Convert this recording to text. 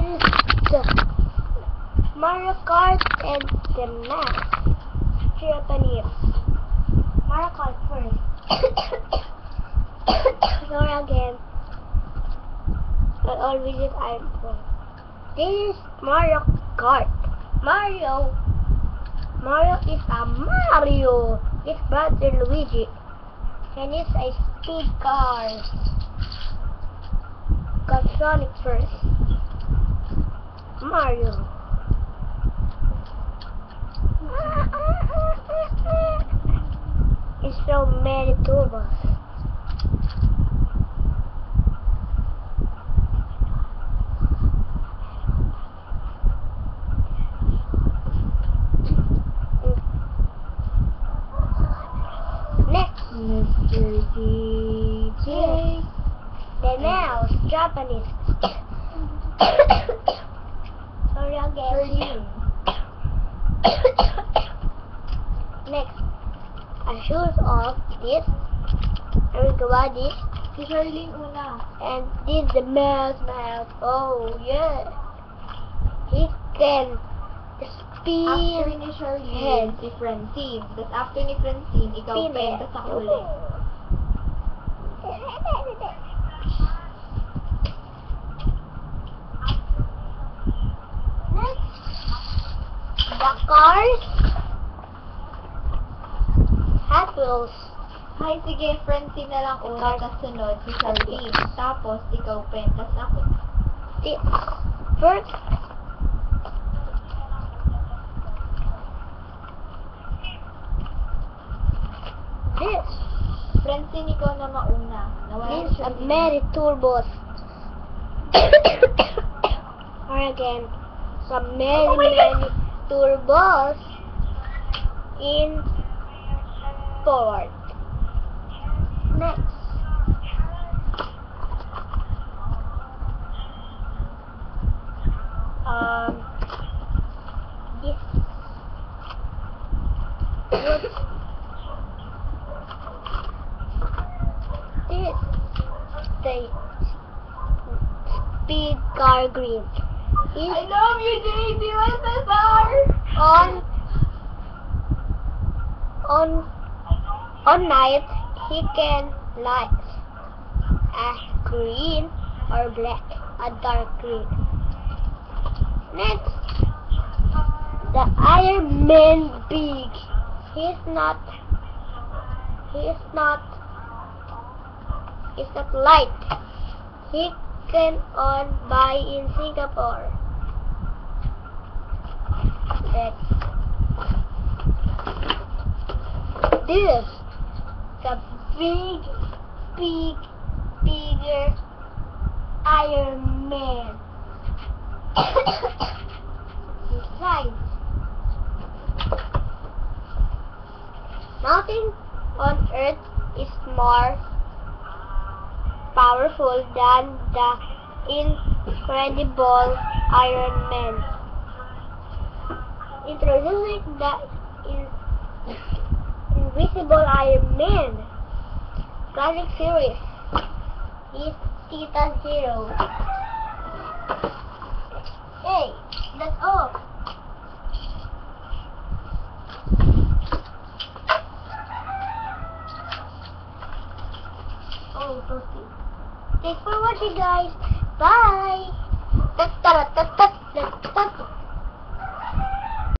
is the Mario Kart and the map. Japanese. Mario Kart first. Sorry again. But all videos I'm from. This is Mario Kart. Mario is a Mario. His brother Luigi. And it's a speed car. Got Sonic first. Mario. It's so many turbos. Next, Mr. DJ. The mouse, Japanese. Sorry again. Next, I shoes off this. I will go on this. Si Charlene una. And this is the mouse. Oh yeah. He can spin. After ni Charlene, si Francine. Tapos after ni Francine, ikaw Spin pa it. sa huli. The cars. Hot Wheels. Hi, sige, Francine na lang una, tapos sunod si Charlene. Tapos, ikaw pa tapos ako. This. First. This. Francine, ikaw na mauna. Nawala This si a Charlene. many turbos. Or again, some many turbos in forward. Next, this the speed car green. I love you, JD Baltasar! On night, he can light a green or black, a dark green. Next, the Iron Man big. He's not light. He can on buy in Singapore. This the bigger Iron Man. Besides, nothing on earth is more powerful than the incredible Iron Man. Introducing the Invisible Iron Man classic series. He's Titan Hero. Hey, that's all. Oh, so sweet. Thanks for watching, guys. Bye.